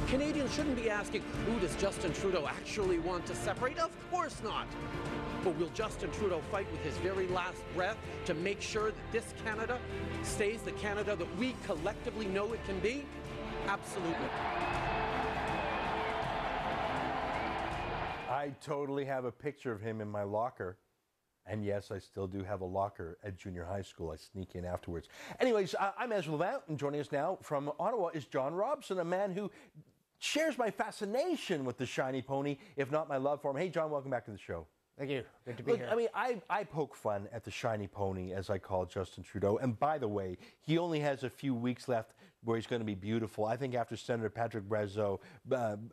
Canadians shouldn't be asking, who does Justin Trudeau actually want to separate? Of course not. But will Justin Trudeau fight with his very last breath to make sure that this Canada stays the Canada that we collectively know it can be? Absolutely. I totally have a picture of him in my locker. And yes, I still do have a locker at junior high school. I sneak in afterwards. Anyways, I'm Ezra Levant, and joining us now from Ottawa is John Robson, a man who shares my fascination with the shiny pony, if not my love for him. Hey, John, welcome back to the show. Thank you. Good to be here. I mean, I poke fun at the shiny pony, as I call Justin Trudeau. And by the way, he only has a few weeks left where he's going to be beautiful. I think after Senator Patrick Brazeau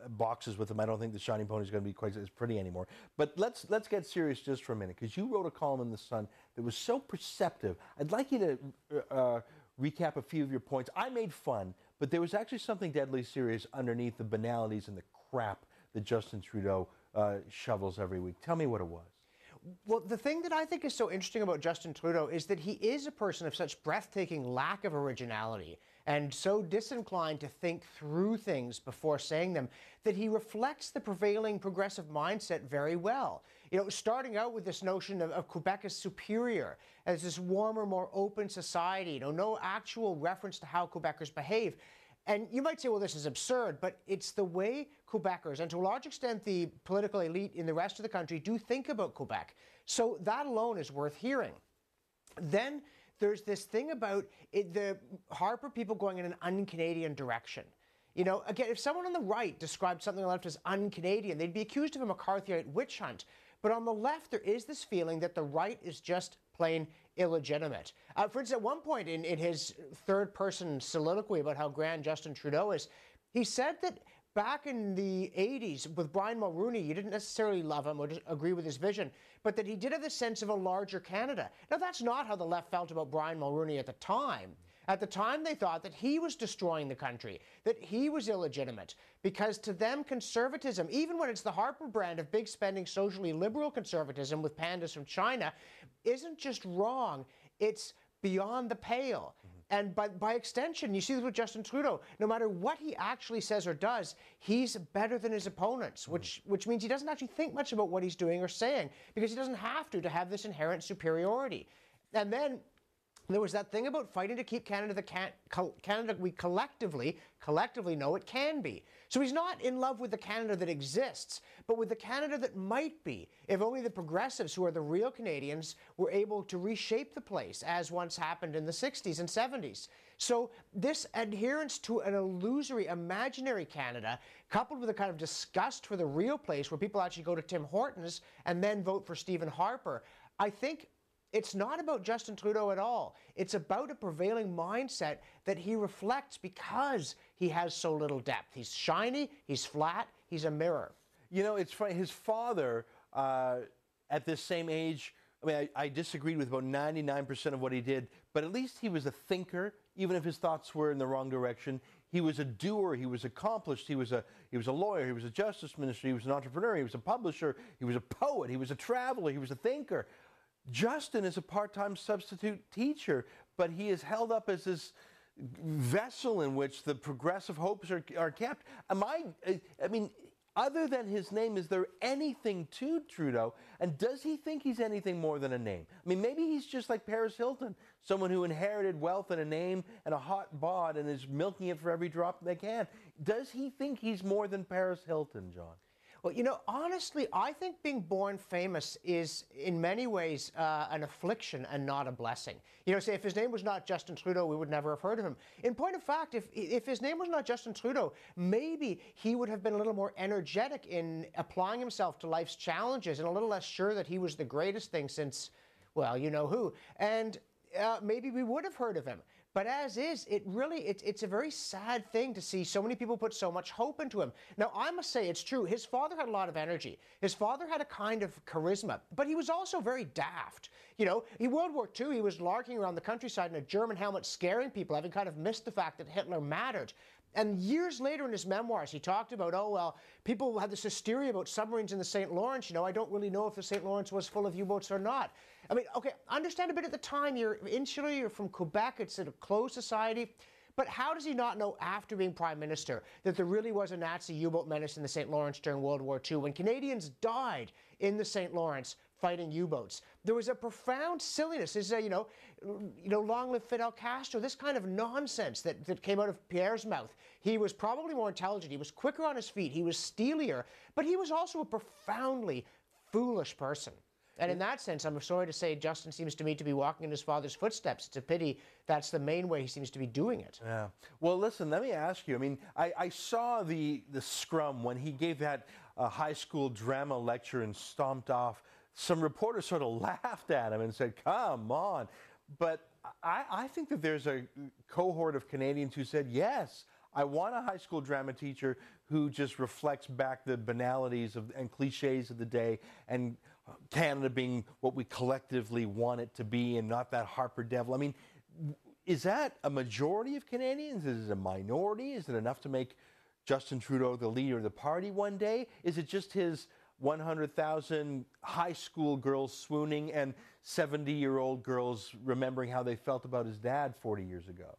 boxes with him, I don't think the shiny pony is going to be quite as pretty anymore. But let's get serious just for a minute, because you wrote a column in The Sun that was so perceptive. I'd like you to recap a few of your points. I made fun, but there was actually something deadly serious underneath the banalities and the crap that Justin Trudeau shovels every week. Tell me what it was. Well, the thing that I think is so interesting about Justin Trudeau is that he is a person of such breathtaking lack of originality and so disinclined to think through things before saying them that he reflects the prevailing progressive mindset very well. You know, starting out with this notion of Quebec as superior, as this warmer, more open society, you know, no actual reference to how Quebecers behave. And you might say, well, this is absurd, but it's the way Quebecers, and to a large extent the political elite in the rest of the country, do think about Quebec. So that alone is worth hearing. Then there's this thing about the Harper people going in an un-Canadian direction. You know, again, if someone on the right described something on the left as un-Canadian, they'd be accused of a McCarthyite witch hunt. But on the left, there is this feeling that the right is just plain illegitimate. For instance, at one point in his third-person soliloquy about how grand Justin Trudeau is, he said that back in the 80s with Brian Mulroney, you didn't necessarily love him or agree with his vision, but that he did have the sense of a larger Canada. Now, that's not how the left felt about Brian Mulroney at the time. At the time, they thought that he was destroying the country, that he was illegitimate, because to them, conservatism, even when it's the Harper brand of big spending, socially liberal conservatism with pandas from China, isn't just wrong, it's beyond the pale. Mm-hmm. And by extension, you see this with Justin Trudeau, no matter what he actually says or does, he's better than his opponents, which means he doesn't actually think much about what he's doing or saying, because he doesn't have to have this inherent superiority. And then there was that thing about fighting to keep Canada the Canada we collectively know it can be. So he's not in love with the Canada that exists, but with the Canada that might be, if only the progressives, who are the real Canadians, were able to reshape the place, as once happened in the 60s and 70s. So this adherence to an illusory, imaginary Canada, coupled with a kind of disgust for the real place where people actually go to Tim Hortons and then vote for Stephen Harper, I think it's not about Justin Trudeau at all. It's about a prevailing mindset that he reflects because he has so little depth. He's shiny, he's flat, he's a mirror. You know, it's funny. His father, at this same age, I mean, I disagreed with about 99% of what he did, but at least he was a thinker, even if his thoughts were in the wrong direction. He was a doer, he was accomplished, he was a lawyer, he was a justice minister, he was an entrepreneur, he was a publisher, he was a poet, he was a traveler, he was a thinker. Justin is a part-time substitute teacher, but he is held up as this vessel in which the progressive hopes are kept. I mean, other than his name, is there anything to Trudeau? And does he think he's anything more than a name? I mean, maybe he's just like Paris Hilton, someone who inherited wealth and a name and a hot bod and is milking it for every drop they can. Does he think he's more than Paris Hilton, John? Well, you know, honestly, I think being born famous is in many ways an affliction and not a blessing. You know, say if his name was not Justin Trudeau, we would never have heard of him. In point of fact, if his name was not Justin Trudeau, maybe he would have been a little more energetic in applying himself to life's challenges and a little less sure that he was the greatest thing since, well, you know who. And maybe we would have heard of him. But as is, it's a very sad thing to see so many people put so much hope into him. Now, I must say it's true. His father had a lot of energy. His father had a kind of charisma, but he was also very daft. You know, in World War II, he was larking around the countryside in a German helmet, scaring people, having kind of missed the fact that Hitler mattered. And years later in his memoirs, he talked about, oh, well, people had this hysteria about submarines in the St. Lawrence. You know, I don't really know if the St. Lawrence was full of U-boats or not. I mean, okay, understand a bit at the time. You're insular, you're from Quebec. It's a closed society. But how does he not know after being Prime Minister that there really was a Nazi U-boat menace in the St. Lawrence during World War II when Canadians died in the St. Lawrence fighting U-boats? There was a profound silliness. This is, long live Fidel Castro, this kind of nonsense that came out of Pierre's mouth. He was probably more intelligent. He was quicker on his feet. He was steelier. But he was also a profoundly foolish person. And in that sense, I'm sorry to say, Justin seems to me to be walking in his father's footsteps. It's a pity that's the main way he seems to be doing it. Yeah. Well, listen, let me ask you. I mean, I saw the scrum when he gave that high school drama lecture and stomped off. Some reporters sort of laughed at him and said, come on. But I think that there's a cohort of Canadians who said, yes, I want a high school drama teacher who just reflects back the banalities and cliches of the day, and Canada being what we collectively want it to be and not that Harper Devil. I mean, is that a majority of Canadians? Is it a minority? Is it enough to make Justin Trudeau the leader of the party one day? Is it just his 100,000 high school girls swooning and 70-year-old girls remembering how they felt about his dad 40 years ago?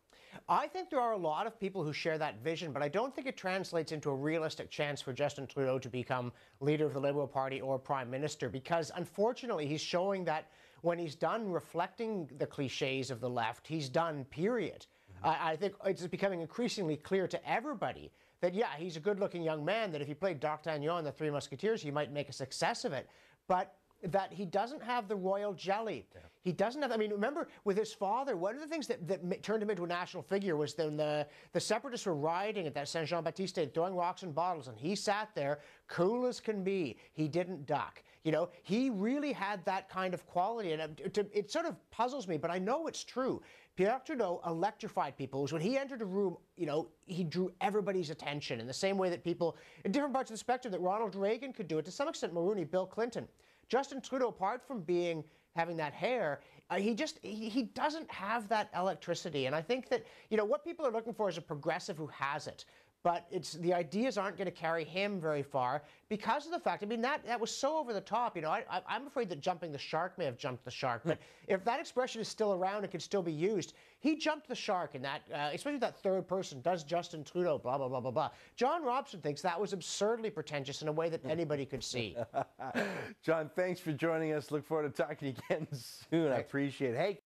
I think there are a lot of people who share that vision, but I don't think it translates into a realistic chance for Justin Trudeau to become leader of the Liberal Party or Prime Minister, because unfortunately he's showing that when he's done reflecting the cliches of the left, he's done, period. I think it's becoming increasingly clear to everybody that, yeah, he's a good-looking young man, that if he played D'Artagnan in the Three Musketeers, he might make a success of it, but that he doesn't have the royal jelly. Yeah. He doesn't have, I mean, remember with his father, one of the things that turned him into a national figure was when the separatists were rioting at that Saint-Jean-Baptiste, throwing rocks and bottles, and he sat there, cool as can be. He didn't duck. You know, he really had that kind of quality, and it sort of puzzles me, but I know it's true. Pierre Trudeau electrified people. When he entered a room, you know, he drew everybody's attention in the same way that people in different parts of the spectrum, that Ronald Reagan could do it, to some extent Mulroney, Bill Clinton. Justin Trudeau, apart from having that hair, he doesn't have that electricity. And I think that, you know, what people are looking for is a progressive who has it. But the ideas aren't going to carry him very far because of the fact, I mean, that was so over the top. You know, I'm afraid that jumping the shark may have jumped the shark. But if that expression is still around and can still be used, he jumped the shark in that, especially that third person, does Justin Trudeau, blah, blah, blah, blah, blah. John Robson thinks that was absurdly pretentious in a way that anybody could see. John, thanks for joining us. Look forward to talking again soon. I appreciate it. Hey.